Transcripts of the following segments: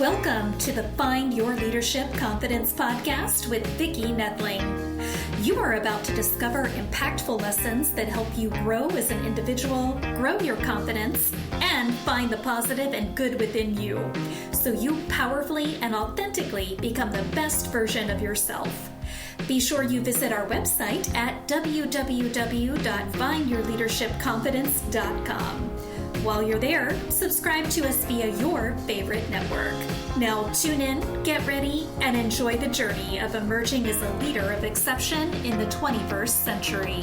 Welcome to the Find Your Leadership Confidence podcast with Vicki Noethling. You are about to discover impactful lessons that help you grow as an individual, grow your confidence, and find the positive and good within you, so you powerfully and authentically become the best version of yourself. Be sure you visit our website at www.findyourleadershipconfidence.com. While you're there, subscribe to us via your favorite network. Now tune in, get ready, and enjoy the journey of emerging as a leader of exception in the 21st century.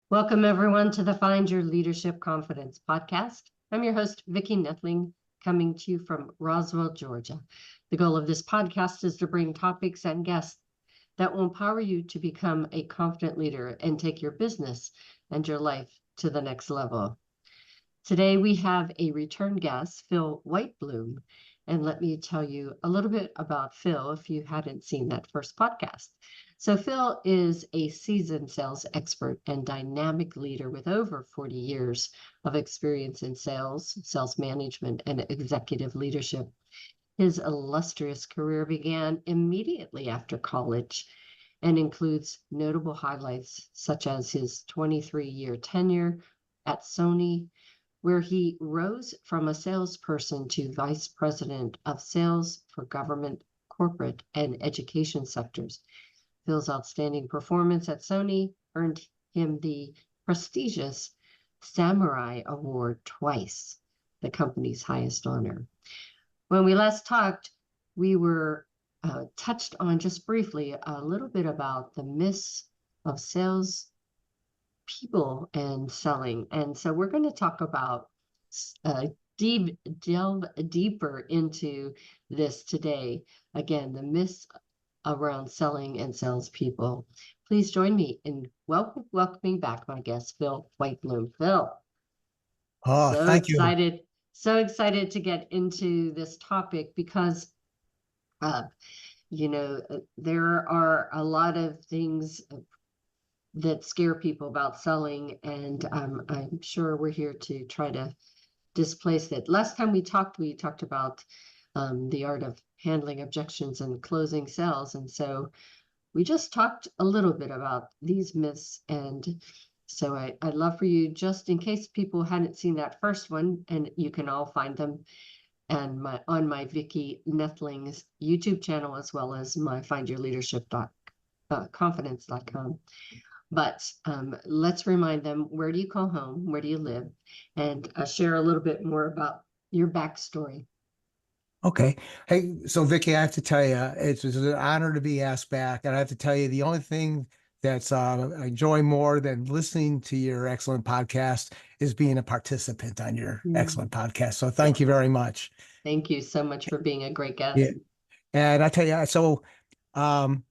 Welcome, everyone, to the Find Your Leadership Confidence podcast. I'm your host, Vicki Noethling, coming to you from Roswell, Georgia. The goal of this podcast is to bring topics and guests that will empower you to become a confident leader and take your business and your life to the next level. Today, we have a return guest, Phil Whitebloom. And let me tell you a little bit about Phil if you hadn't seen that first podcast. So Phil is a seasoned sales expert and dynamic leader with over 40 years of experience in sales, sales management, and executive leadership. His illustrious career began immediately after college and includes notable highlights such as his 23-year tenure at Sony, where he rose from a salesperson to vice president of sales for government, corporate, and education sectors. Phil's outstanding performance at Sony earned him the prestigious Samurai Award twice, the company's highest honor. When we last talked, we were touched on just briefly a little bit about the myths of sales people and selling. And so we're going to talk about delve deeper into this today. Again, the myths around selling and salespeople. Please join me in welcoming back my guest, Phil Whitebloom. Phil, Thank you. So excited to get into this topic because there are a lot of things that scare people about selling, and I'm sure we're here to try to displace it. Last time we talked about the art of handling objections and closing sales, and so we just talked a little bit about these myths. And so I'd love for you, just in case people hadn't seen that first one, and you can all find them and on my Vicki Noethling's YouTube channel, as well as my findyourleadership.confidence.com. But let's remind them, where do you call home? Where do you live? And share a little bit more about your backstory. Okay. Hey, so Vicki, I have to tell you, it's an honor to be asked back. And I have to tell you, the only thing that's I enjoy more than listening to your excellent podcast is being a participant on your excellent podcast. So thank you very much. Thank you so much for being a great guest. Yeah. And I tell you, so, for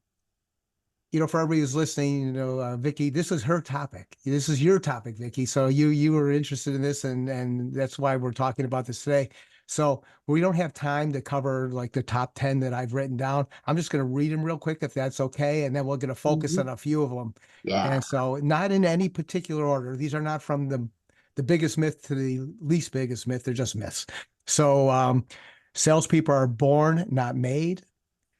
everybody who's listening, Vicki, this is her topic. This is your topic, Vicki. So you were interested in this, and that's why we're talking about this today. So we don't have time to cover like the top 10 that I've written down. I'm just going to read them real quick, if that's okay. And then we're going to focus on a few of them. Yeah. And so not in any particular order. These are not from the biggest myth to the least biggest myth. They're just myths. So salespeople are born, not made.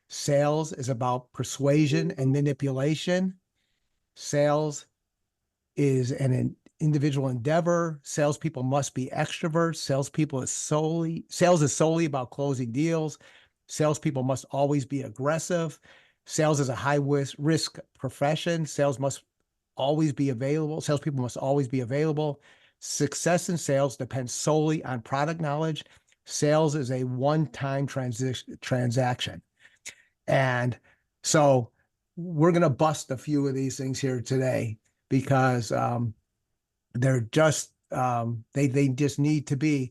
Sales is about persuasion and manipulation. Sales is an individual endeavor. Salespeople must be extroverts. Sales is solely about closing deals. Salespeople must always be aggressive. Sales is a high risk profession. Sales must always be available. Salespeople must always be available. Success in sales depends solely on product knowledge. Sales is a one-time transaction. And so we're going to bust a few of these things here today because they're just, they just need to be,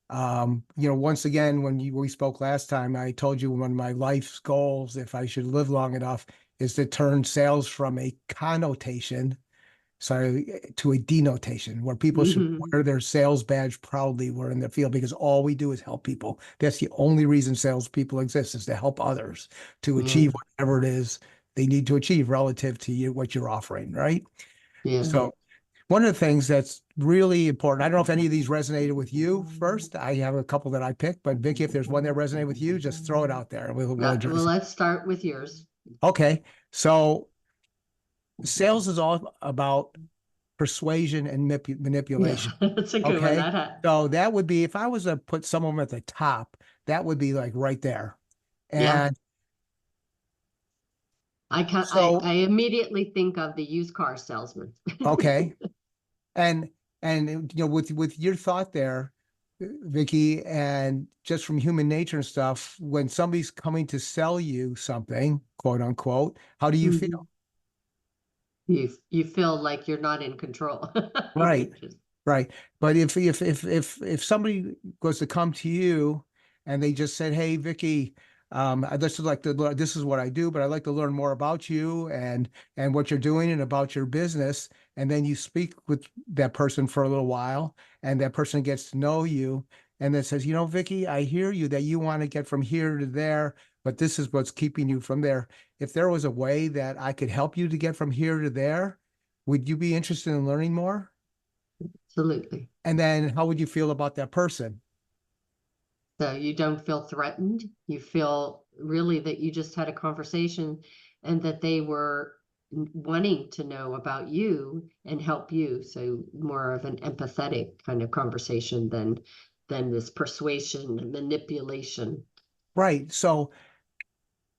once again, when we spoke last time, I told you one of my life's goals, if I should live long enough, is to turn sales from a connotation, to a denotation, where people should wear their sales badge proudly where in the field, because all we do is help people. That's the only reason salespeople exist, is to help others to achieve whatever it is they need to achieve relative to what you're offering, right? Yeah. So One of the things that's really important, I don't know if any of these resonated with you first. I have a couple that I picked, but Vicki, if there's one that resonated with you, just throw it out there and we'll Well, address it. let's start with yours. Okay. So sales is all about persuasion and Yeah, manipulation. that's a good one. Okay. That So that would be, if I was to put some of them at the top, that would be like right there. yeah. And I so, immediately think of the used car salesman. okay. And, with your thought there, Vicki, and just from human nature and stuff, when somebody's coming to sell you something, quote unquote, how do you feel? Mhm. You feel like you're not in control. Right. Just- Right. But if somebody was to come to you and they just said, "Hey, Vicky, I'd just like to learn, this is what I do, but I'd like to learn more about you and what you're doing and about your business," and then you speak with that person for a little while, and that person gets to know you, and then says, Vicky, I hear you that you want to get from here to there, but this is what's keeping you from there. If there was a way that I could help you to get from here to there, would you be interested in learning more? Absolutely. And then how would you feel about that person? So you don't feel threatened. You feel really that you just had a conversation and that they were wanting to know about you and help you. So more of an empathetic kind of conversation than this persuasion and manipulation. Right. So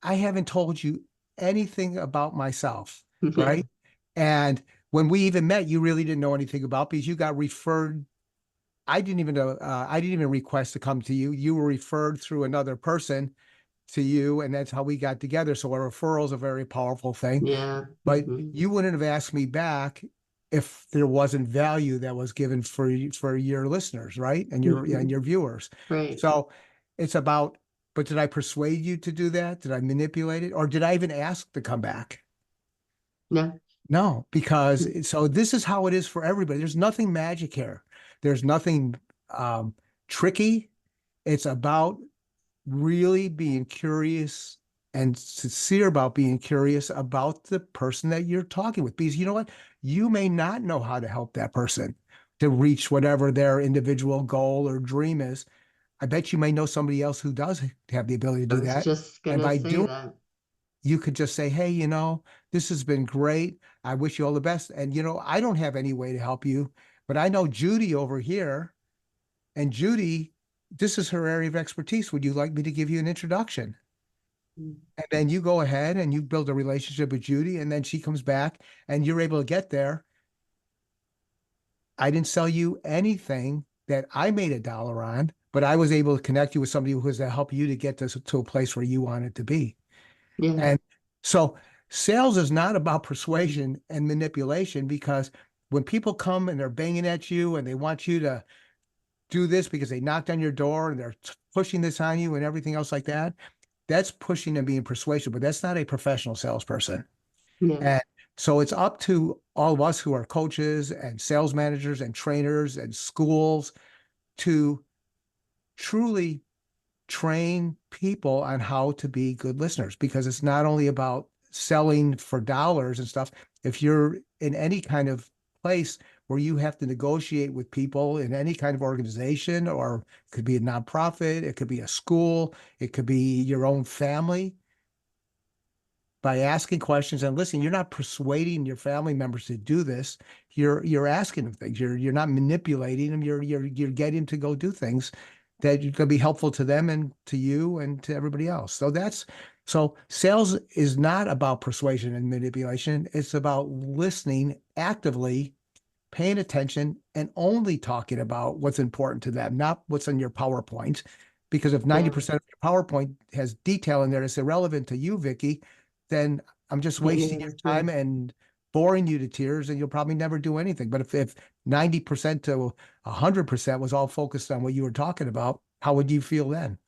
I haven't told you anything about myself, Yeah. right? And when we even met, you really didn't know anything about because you got referred. I didn't even know, I didn't even request to come to you. You were referred through another person to you, and that's how we got together. So a referral is a very powerful thing. Yeah. But Hmm. you wouldn't have asked me back if there wasn't value that was given for your listeners, right? And Hmm. your viewers. Right. So it's about, but did I persuade you to do that? Did I manipulate it? Or did I even ask to come back? No. No, because so this is how it is for everybody. There's nothing magic here. There's nothing um, tricky. It's about really being curious and sincere about being curious about the person that you're talking with. Because you know what? You may not know how to help that person to reach whatever their individual goal or dream is. I bet you may know somebody else who does have the ability to I do was that. just And gonna by say doing, that. you could just say, "Hey, this has been great. I wish you all the best. And I don't have any way to help you, but I know Judy over here, and Judy, this is her area of expertise. Would you like me to give you an introduction?" And then you go ahead and you build a relationship with Judy, and then she comes back and you're able to get there. I didn't sell you anything that I made a dollar on, but I was able to connect you with somebody who was to help you to get to a place where you wanted to be. Yeah. And so sales is not about persuasion and manipulation, because when people come and they're banging at you and they want you to do this because they knocked on your door and they're pushing this on you and everything else like that, that's pushing and being persuasive, but that's not a professional salesperson. Yeah. And so it's up to all of us who are coaches and sales managers and trainers and schools to truly train people on how to be good listeners, because it's not only about selling for dollars and stuff. If you're in any kind of place where you have to negotiate with people in any kind of organization, or it could be a nonprofit, it could be a school, it could be your own family, by asking questions and listening, you're not persuading your family members to do this. You're asking them things. You're not manipulating them. You're getting to go do things that are going to be helpful to them and to you and to everybody else. So sales is not about persuasion and manipulation. It's about listening actively, paying attention, and only talking about what's important to them, not what's on your PowerPoint. Because if Yeah. 90% of your PowerPoint has detail in there that's irrelevant to you, Vicki, then I'm just wasting your Yeah. time and boring you to tears, and you'll probably never do anything. But if 90% to 100% was all focused on what you were talking about, how would you feel then?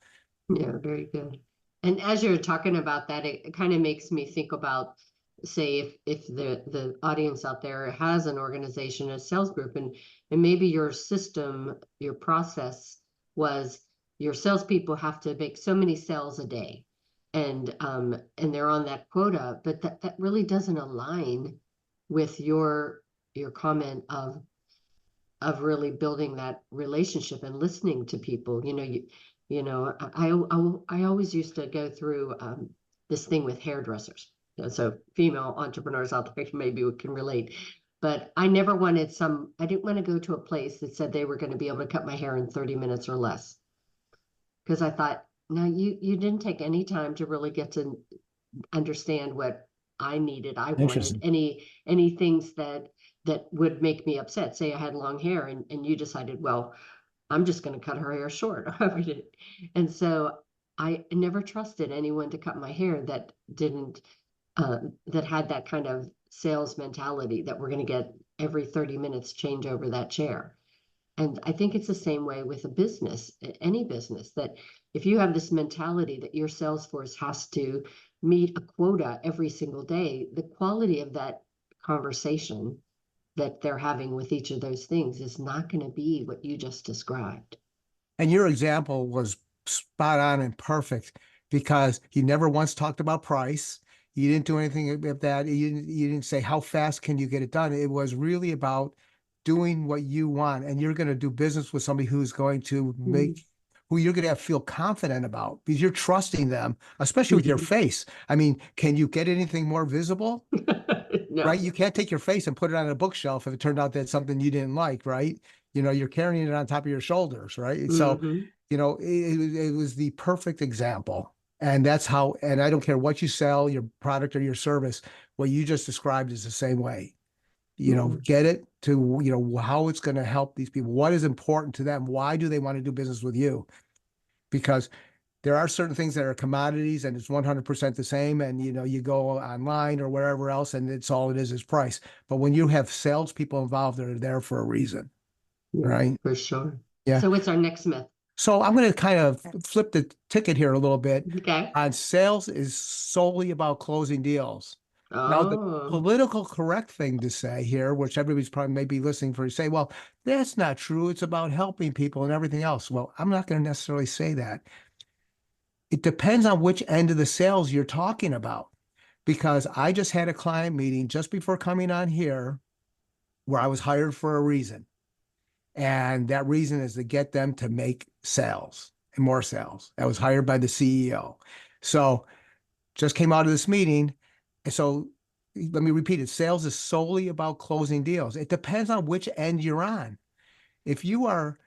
Yeah, very good. And as you're talking about that, it kind of makes me think about, say, if the audience out there has an organization, a sales group, and maybe your system, your process was your salespeople have to make so many sales a day, and they're on that quota, but that really doesn't align with your comment of really building that relationship and listening to people. I always used to go through this thing with hairdressers. So female entrepreneurs out there maybe can relate. But I never wanted I didn't want to go to a place that said they were going to be able to cut my hair in 30 minutes or less. Because I thought, no, you didn't take any time to really get to understand what I needed. I wanted any things that would make me upset. Say I had long hair and you decided, well, I'm just going to cut her hair short. And so I never trusted anyone to cut my hair that didn't that had that kind of sales mentality that we're going to get every 30 minutes change over that chair. And I think it's the same way with a business, any business, that if you have this mentality that your sales force has to meet a quota every single day, the quality of that conversation that they're having with each of those things is not going to be what you just described. And your example was spot on and perfect, because he never once talked about price. You didn't do anything of that. You didn't say, how fast can you get it done? It was really about doing what you want. And you're going to do business with somebody who's going to who you're going to feel confident about, because you're trusting them, especially with your face. I mean, can you get anything more visible? No. Right? You can't take your face and put it on a bookshelf if it turned out that's something you didn't like, right? You're carrying it on top of your shoulders, right? So, it was the perfect example. And that's how, and I don't care what you sell, your product or your service, what you just described is the same way. Get it to, how it's going to help these people. What is important to them? Why do they want to do business with you? Because there are certain things that are commodities and it's 100% the same. And, you go online or wherever else and it's all it is price. But when you have salespeople involved, they're there for a reason. Right? For sure. Yeah. So what's our next myth? So I'm going to kind of flip the ticket here a little bit. Okay. On sales is solely about closing deals. Now, the political correct thing to say here, which everybody's probably maybe listening for, say, well, that's not true. It's about helping people and everything else. Well, I'm not going to necessarily say that. It depends on which end of the sales you're talking about, because I just had a client meeting just before coming on here where I was hired for a reason. And that reason is to get them to make sales and more sales. I was hired by the CEO. So just came out of this meeting. And so let me repeat it. Sales is solely about closing deals. It depends on which end you're on. If you are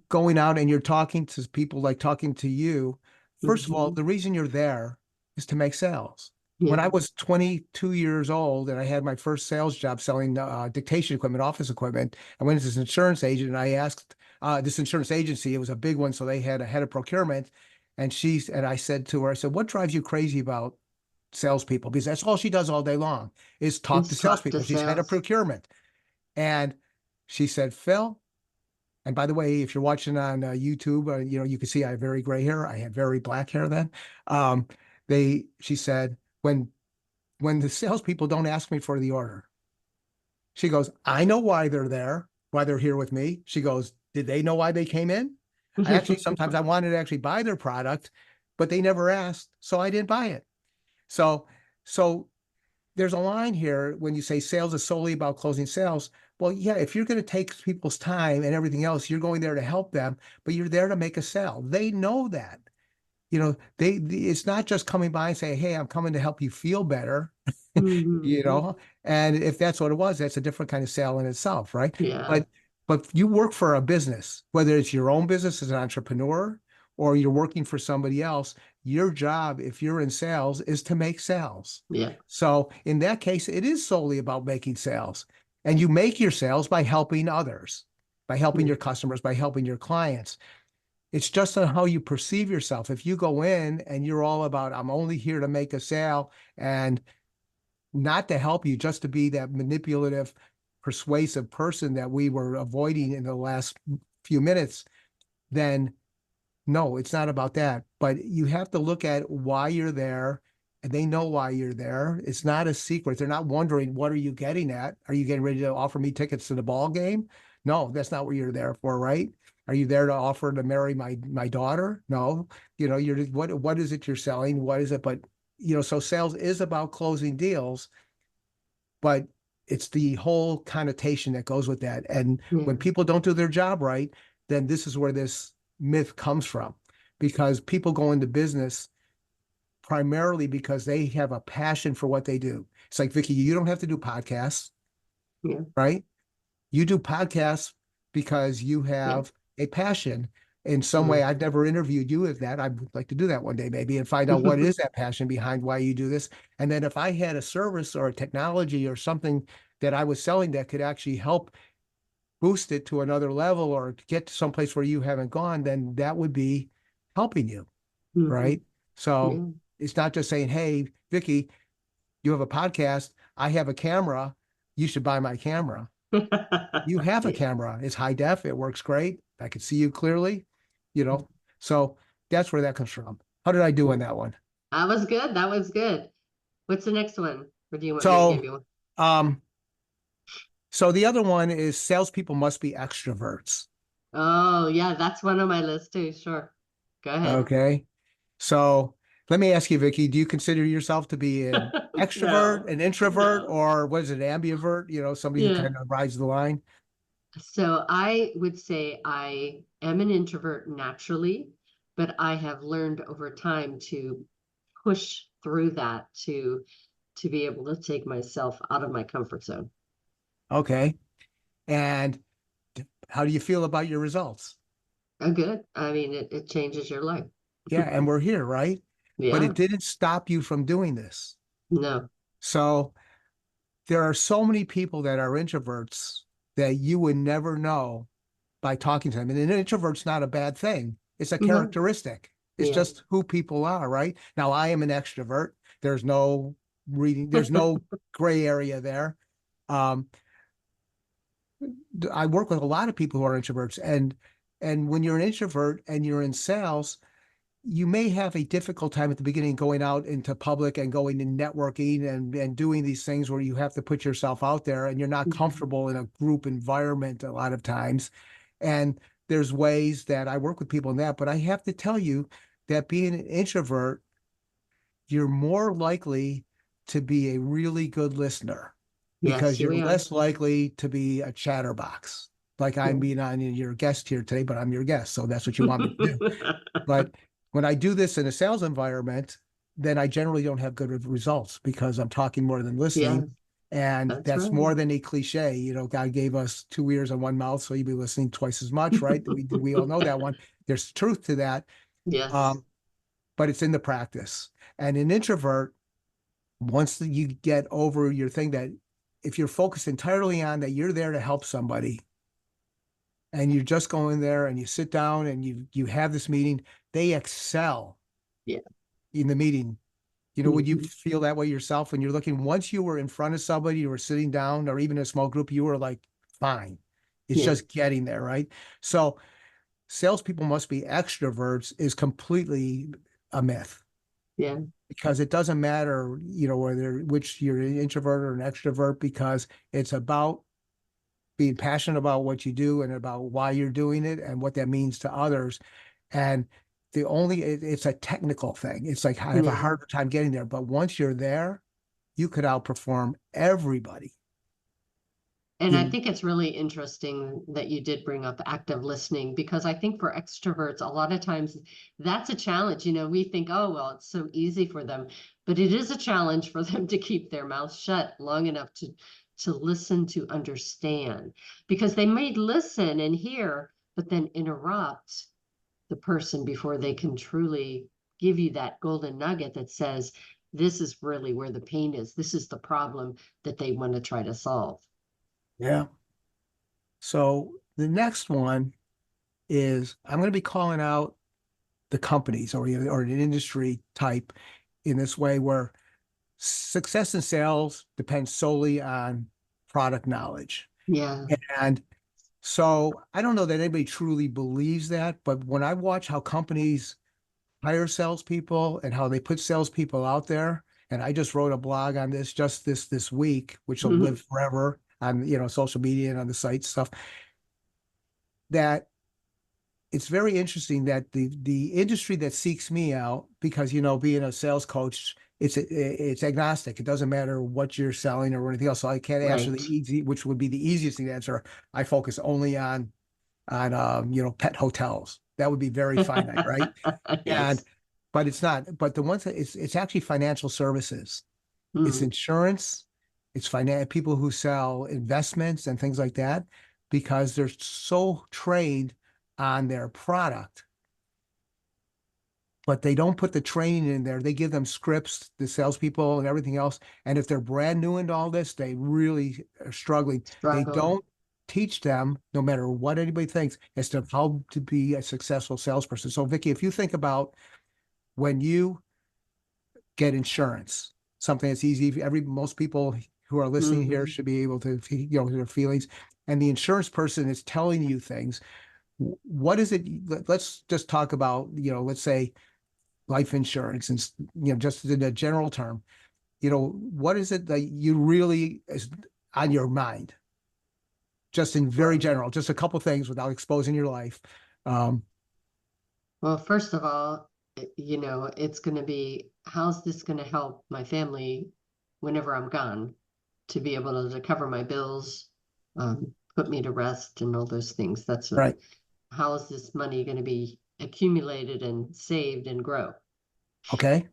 going out and you're talking to people like talking to you, first of all, the reason you're there is to make sales. When I was 22 years old and I had my first sales job selling dictation equipment, office equipment, I went to this insurance agent and I asked this insurance agency, it was a big one, so they had a head of procurement. And I said to her, I said, what drives you crazy about salespeople? Because that's all she does all day long is talk to salespeople. She's head of procurement. And she said, Phil, and by the way, if you're watching on YouTube, you can see I have very gray hair. I had very black hair then. She said, when the salespeople don't ask me for the order, she goes, I know why they're there, why they're here with me. She goes, did they know why they came in? Sometimes I wanted to actually buy their product, but they never asked, so I didn't buy it. So there's a line here when you say sales is solely about closing sales. Well, yeah, if you're going to take people's time and everything else, you're going there to help them, but you're there to make a sale. They know that. It's not just coming by and say, hey, I'm coming to help you feel better, and if that's what it was, that's a different kind of sale in itself, right? Yeah. But you work for a business, whether it's your own business as an entrepreneur or you're working for somebody else, your job, if you're in sales, is to make sales. Yeah. So in that case, it is solely about making sales. And you make your sales by helping others, by helping your customers, by helping your clients. It's just on how you perceive yourself. If you go in and you're all about, I'm only here to make a sale and not to help you, just to be that manipulative, persuasive person that we were avoiding in the last few minutes, then no, it's not about that. But you have to look at why you're there, and they know why you're there. It's not a secret. They're not wondering, what are you getting at? Are you getting ready to offer me tickets to the ball game? No, that's not what you're there for, right? Are you there to offer to marry my daughter? No, you're what is it you're selling? What is it? But so sales is about closing deals, but it's the whole connotation that goes with that. And when Yeah. people don't do their job right, then this is where this myth comes from, because people go into business primarily because they have a passion for what they do. It's like, Vicki, you don't have to do podcasts, Yeah. right? You do podcasts because you Yeah. have a passion in some way. Mm. I've never interviewed you with that. I would like to do that one day, maybe, and find out what is that passion behind why you do this. And then if I had a service or a technology or something that I was selling that could actually help boost it to another level or get to someplace where you haven't gone, then that would be helping you, Mhm. right? So Yeah. it's not just saying, hey, Vicki, you have a podcast. I have a camera. You should buy my camera. You have a Yeah. camera. It's high def. It works great. I can see you clearly, you know. So that's where that comes from. How did I do Yeah. on that one? That was good. That was good. What's the next one? Or do you want me to give So, you one? um, so the other one is salespeople must be extroverts. Oh, yeah, that's one on my list too. Sure. Go ahead. Okay. So let me ask you, Vicki, do you consider yourself to be an extrovert, No, an introvert, no. or what is it, ambivert? You know, somebody who Yeah. kind of rides the line? So I would say I am an introvert naturally, but I have learned over time to push through that to be able to take myself out of my comfort zone. Okay. And how do you feel about your results? Oh, good. I mean, it changes your life. Yeah, and we're here, right? But Yeah. it didn't stop you from doing this. No. So there are so many people that are introverts that you would never know by talking to them. And an introvert's not a bad thing. It's a No. characteristic. It's Yeah. just who people are, right? Now I am an extrovert. There's no reading, there's no gray area there. Um, I work with a lot of people who are introverts, and when you're an introvert and you're in sales, you may have a difficult time at the beginning going out into public and going and networking and doing these things where you have to put yourself out there and you're not Mhm. comfortable in a group environment a lot of times. And there's ways that I work with people in that, but I have to tell you that being an introvert, you're more likely to be a really good listener Yes, because you you're are. less likely to be a chatterbox. Like I'm Yeah. being on your guest here today, but I'm your guest. So that's what you want me to do. But when I do this in a sales environment, then I generally don't have good results because I'm talking more than Yeah, listening. And that's that's right. more than a cliche. You know, God gave us two ears and one mouth, so you'd be listening twice as much, right? We all know that one. There's truth to that. Yes. Um, but it's in the practice. And an introvert, once you get over your thing that if you're focused entirely on that you're there to help somebody and you're just going there and you sit down and you have this meeting, they excel Yeah. in the meeting. You know, would you Mhm. feel that way yourself when you're looking, once you were in front of somebody, you were sitting down or even a small group, you were like, fine. It's Yeah. just getting there, right? So salespeople must be extroverts is completely a myth Yeah. because it doesn't matter, you know, whether which you're an introvert or an extrovert, because it's about being passionate about what you do and about why you're doing it and what that means to others. And it's a technical thing. It's like I have a Yeah. harder time getting there, but once you're there, you could outperform everybody. And I You, think it's really interesting that you did bring up active listening because I think for extroverts, a lot of times that's a challenge. You know, we think, oh, well, it's so easy for them, but it is a challenge for them to keep their mouth shut long enough to listen, to understand, because they may listen and hear, but then interrupt the person before they can truly give you that golden nugget that says, this is really where the pain is. This is the problem that they want to try to solve. yeah. So the next one is I'm going to be calling out the companies or an industry type in this way where success in sales depends solely on product knowledge. Yeah. And so I don't know that anybody truly believes that, but when I watch how companies hire salespeople and how they put salespeople out there, and I just wrote a blog on this just this week, which will live forever on social media and on the site stuff, that it's very interesting that the industry that seeks me out, because being a sales coach it's agnostic. It doesn't matter what you're selling or anything else. So I can't answer Right. the easy, which would be the easiest thing to answer. I focus only on pet hotels. That would be very finite, right? And Yes. but it's not. But the ones that it's actually financial services. It's Mm, insurance. It's finance people who sell investments and things like that because they're so trained on their product, but they don't put the training in there. They give them scripts, the salespeople and everything else. And if they're brand new into all this, they really are struggling. They struggle. don't teach them, no matter what anybody thinks, as to how to be a successful salesperson. So, Vicki, if you think about when you get insurance, something that's easy, most people who are listening here Hmm. should be able to, their feelings. And the insurance person is telling you things. What is it? Let's just talk about, let's say life insurance and just in a general term, what is it that you really is on your mind, just in very Well, general, just a couple things without exposing your life. um, well, first of all, it's going to be, how's this going to help my family whenever I'm gone to be able to cover my bills, put me to rest and all those things. That's what, right. how is this money going to be accumulated and saved and grow? Okay,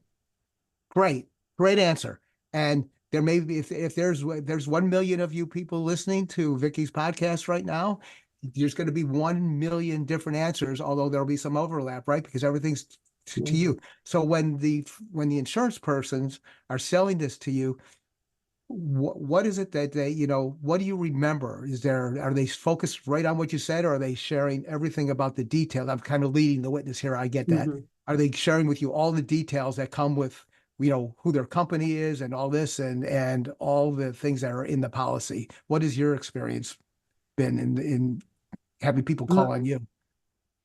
great answer. And there may be, if there's 1 million of you people listening to Vicki's podcast right now, there's going to be 1 million different answers, although there'll be some overlap, right? Because everything's to Mhm. you. So when the insurance persons are selling this to you, what is it that what do you remember? Are they focused right on what you said, or are they sharing everything about the details? I'm kind of leading the witness here. I get that. Mhm. Are they sharing with you all the details that come with, who their company is and all this and all the things that are in the policy? What has your experience been in having people call on you?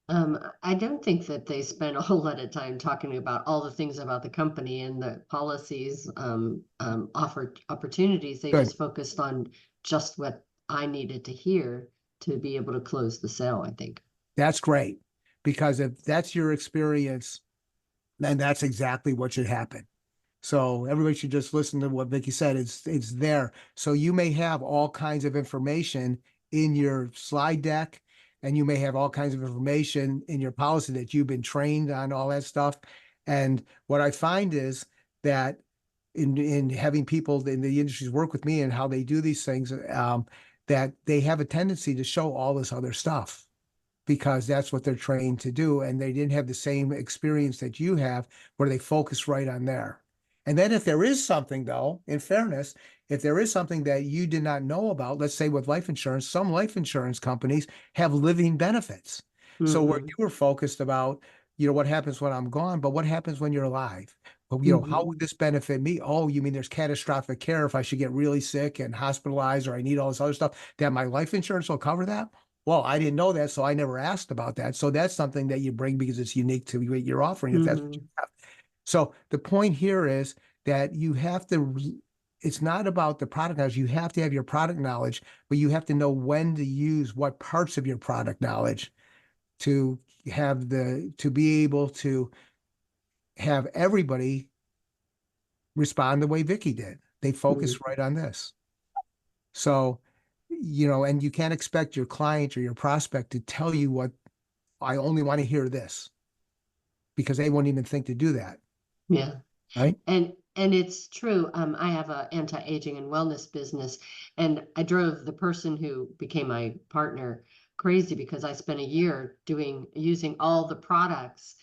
I don't think that they spend a whole lot of time talking about all the things about the company and the policies, offer opportunities. They Good. just focused on just what I needed to hear to be able to close the sale, I think. That's great. Because if that's your experience, then that's exactly what should happen. So everybody should just listen to what Vicki said. It's there. So you may have all kinds of information in your slide deck, and you may have all kinds of information in your policy that you've been trained on all that stuff. And what I find is that in having people in the industries work with me and how they do these things, that they have a tendency to show all this other stuff because that's what they're trained to do. And they didn't have the same experience that you have where they focus right on there. And then if there is something, though, in fairness, if there is something that you did not know about, let's say with life insurance, some life insurance companies have living benefits. So where Hmm. you were focused about, what happens when I'm gone, but what happens when you're alive? Well, how Hmm. would this benefit me? Oh, you mean there's catastrophic care if I should get really sick and hospitalized or I need all this other stuff, that my life insurance will cover that? Well, I didn't know that, so I never asked about that. So that's something that you bring because it's unique to what you're offering, if that's what you Hmm. have. So the point here is that you have to, it's not about the product knowledge. You have to have your product knowledge, but you have to know when to use what parts of your product knowledge to to be able to have everybody respond the way Vicky did. They focus Hmm. right on this. So, and you can't expect your client or your prospect to tell you what I only want to hear this because they won't even think to do that. Yeah. Right. And it's true. I have a anti-aging and wellness business, and I drove the person who became my partner crazy because I spent a year using all the products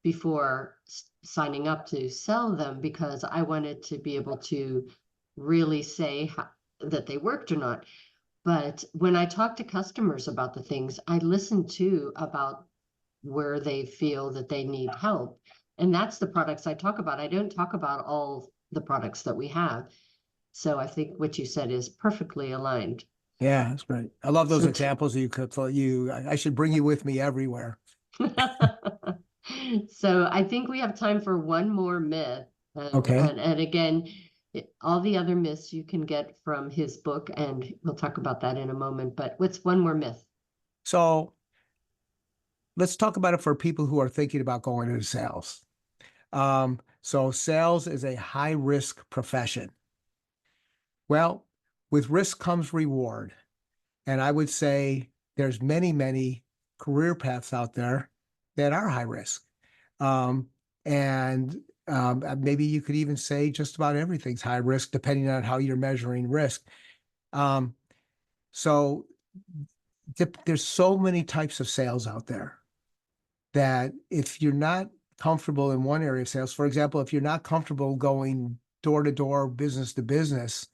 before signing up to sell them because I wanted to be able to really say that they worked or not. But when I talk to customers about the things, I listen to about where they feel that they need help. And that's the products I talk about. I don't talk about all the products that we have. So I think what you said is perfectly aligned. Yeah, that's great. I love those So, examples you could I should bring you with me everywhere. so I think we have time for one more myth. Okay. And again, all the other myths you can get from his book, and we'll talk about that in a moment. But what's one more myth? So let's talk about it for people who are thinking about going into sales. So sales is a high risk profession. Well, with risk comes reward. And I would say there's many, many career paths out there that are high risk. Um, and maybe you could even say just about everything's high risk, depending on how you're measuring risk. Um, so there's so many types of sales out there that if you're not comfortable in one area of sales, for example, if you're not comfortable going door to door, business to business,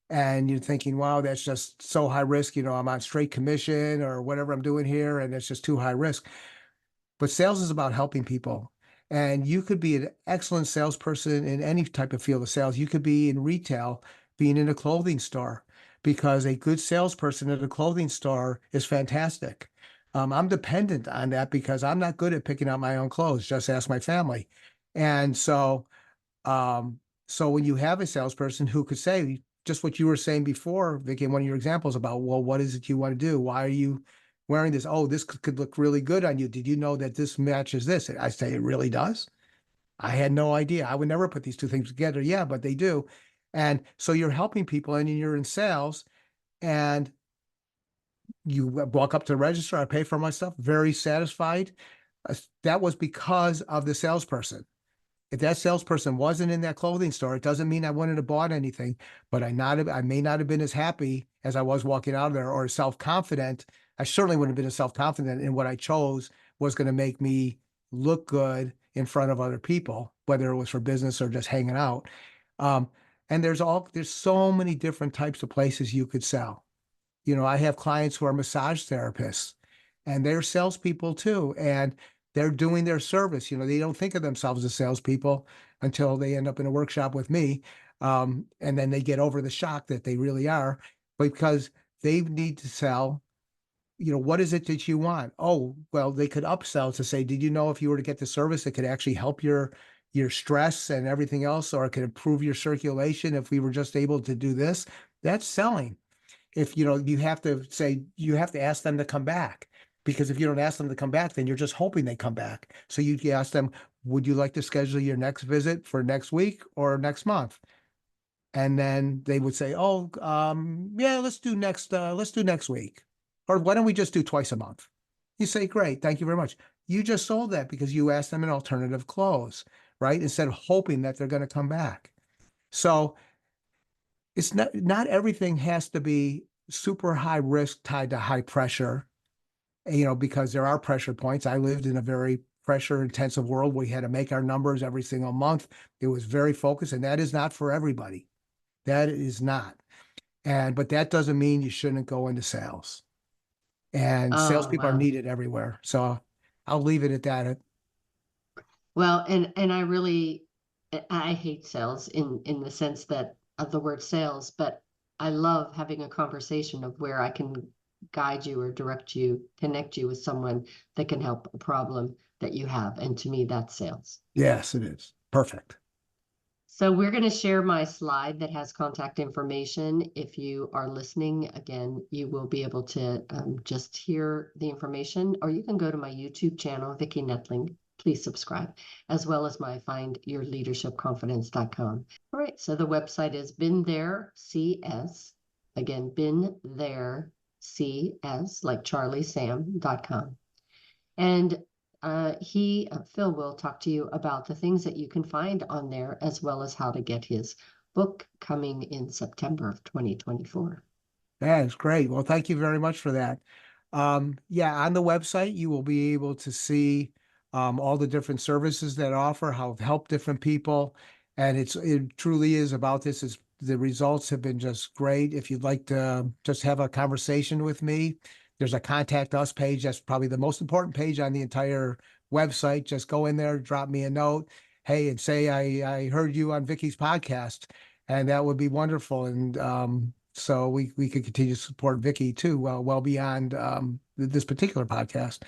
and you're thinking, wow, that's just so high risk, I'm on straight commission or whatever I'm doing here, and it's just too high risk. But sales is about helping people. And you could be an excellent salesperson in any type of field of sales. You could be in retail, being in a clothing store, because a good salesperson at a clothing store is fantastic. I'm dependent on that because I'm not good at picking out my own clothes. Just ask my family. And um, so when you have a salesperson who could say just what you were saying before, Vicki, in one of your examples about, well, what is it you want to do? Why are you wearing this? Oh, this could look really good on you. Did you know that this matches this? I say, it really does. I had no idea. I would never put these two things together. Yeah, but they do. And so you're helping people and you're in sales and you walk up to the register. I pay for my stuff, very satisfied. That was because of the salesperson. If that salesperson wasn't in that clothing store, it doesn't mean I wouldn't have bought anything, but I may not have been as happy as I was walking out of there, or self-confident. I certainly wouldn't have been as self-confident in what I chose was going to make me look good in front of other people, whether it was for business or just hanging out. Um, and there's so many different types of places you could sell. I have clients who are massage therapists and they're salespeople too. And they're doing their service. They don't think of themselves as salespeople until they end up in a workshop with me. And then they get over the shock that they really are, because they need to sell, what is it that you want? Oh, well, they could upsell to say, did you know if you were to get the service, it could actually help your stress and everything else, or it could improve your circulation if we were just able to do this? That's selling. If you have to say, you have to ask them to come back, because if you don't ask them to come back, then you're just hoping they come back. So you ask them, would you like to schedule your next visit for next week or next month? And then they would say, oh, yeah, let's do next week. Or why don't we just do twice a month? You say, great, thank you very much. You just sold that because you asked them an alternative close, right? Instead of hoping that they're going to come back. So it's not everything has to be super high risk tied to high pressure, because there are pressure points. I lived in a very pressure intensive world. We had to make our numbers every single month. It was very focused, and that is not for everybody. That is not. But that doesn't mean you shouldn't go into sales. And Oh, salespeople are wow. needed everywhere. So I'll leave it at that. Well, and I hate sales in the sense that of the word sales, but I love having a conversation of where I can guide you or direct you, connect you with someone that can help a problem that you have. And to me, that's sales. Yes, it is. Perfect. So we're going to share my slide that has contact information. If you are listening, again, you will be able to just hear the information, or you can go to my YouTube channel, Vicki Noethling. Please subscribe, as well as my findyourleadershipconfidence.com. All right, so the website is Been There CS. Again, Been There CS, like Charlie Sam.com. And Phil will talk to you about the things that you can find on there, as well as how to get his book coming in September of 2024. That is great. Well, thank you very much for that. Yeah, on the website, you will be able to see all the different services that offer, how to help different people. And it truly is about this. The results have been just great. If you'd like to just have a conversation with me, there's a contact us page. That's probably the most important page on the entire website. Just go in there, drop me a note. Hey, and say I heard you on Vicki's podcast, and that would be wonderful. And so we could continue to support Vicki too, well beyond this particular podcast.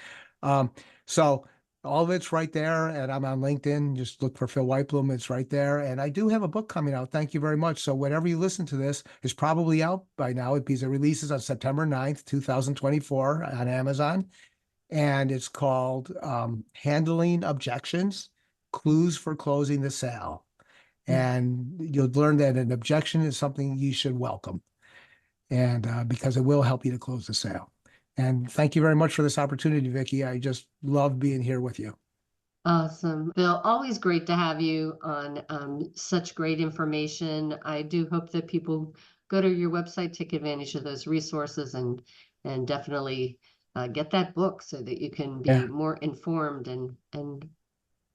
So all of it's right there, and I'm on LinkedIn. Just look for Phil Whitebloom. It's right there. And I do have a book coming out. Thank you very much. So whenever you listen to this, it's probably out by now because it releases on September 9th, 2024 on Amazon. And it's called Handling Objections. clues for closing the sale. And you'll learn that an objection is something you should welcome. And because it will help you to close the sale. And thank you very much for this opportunity, Vicki. I just love being here with you. Awesome. Bill, always great to have you on such great information. I do hope that people go to your website, take advantage of those resources, and definitely get that book so that you can be Yeah. more informed and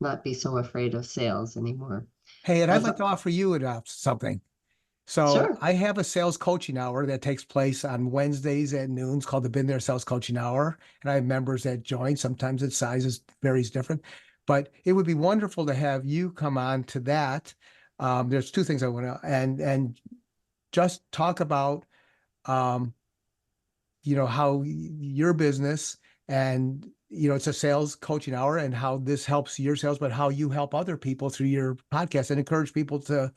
not be so afraid of sales anymore. Hey, and I'd As like to offer you something. So Sure. I have a sales coaching hour that takes place on Wednesdays at noon. It's called the Been There Sales Coaching Hour. And I have members that join. Sometimes its size varies different. But it would be wonderful to have you come on to that. There's two things I want to, and just talk about, how your business and, it's a sales coaching hour and how this helps your sales, but how you help other people through your podcast and encourage people to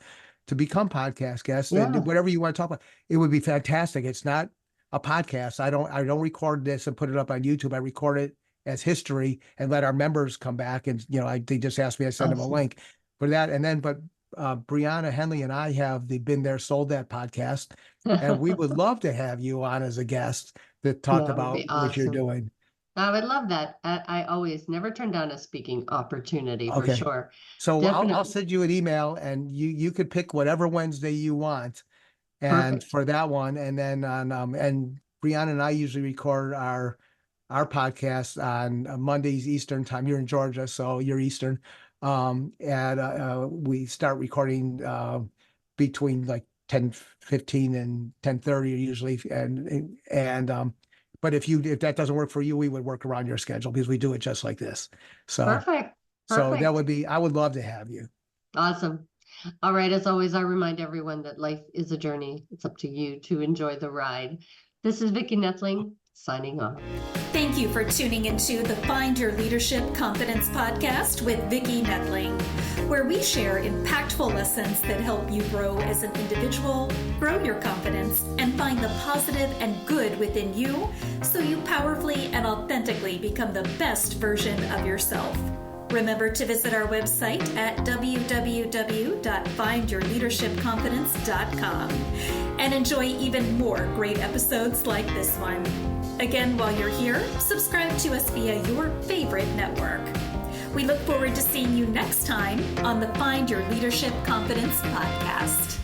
become podcast guests and Yeah. whatever you want to talk about. It would be fantastic. It's not a podcast. I don't record this and put it up on YouTube. I record it as history and let our members come back and, they just ask me, I send them a Awesome. link for that. And then, but Brianna Henley and I have the Been There, Sold That podcast. And we would love to have you on as a guest to talk That would about be what you're awesome. doing. I would love that. I always never turn down a speaking opportunity for Okay. sure. So I'll Definitely. send you an email and you could pick whatever Wednesday you want. And Perfect. for that one, and then on and Brianna and I usually record our podcast on Mondays Eastern time. You're in Georgia, so you're Eastern. And we start recording between like 10:15 and 10:30 usually. And but if that doesn't work for you, we would work around your schedule because we do it just like this. So Perfect. so that Perfect. would be, I would love to have you. Awesome. All right. As always, I remind everyone that life is a journey. It's up to you to enjoy the ride. This is Vicki Noethling signing off. Thank you for tuning into the Find Your Leadership Confidence podcast with Vicki Noethling, where we share impactful lessons that help you grow as an individual, grow your confidence, and find the positive and good within you so you powerfully and authentically become the best version of yourself. Remember to visit our website at www.findyourleadershipconfidence.com and enjoy even more great episodes like this one. Again, while you're here, subscribe to us via your favorite network. We look forward to seeing you next time on the Find Your Leadership Confidence podcast.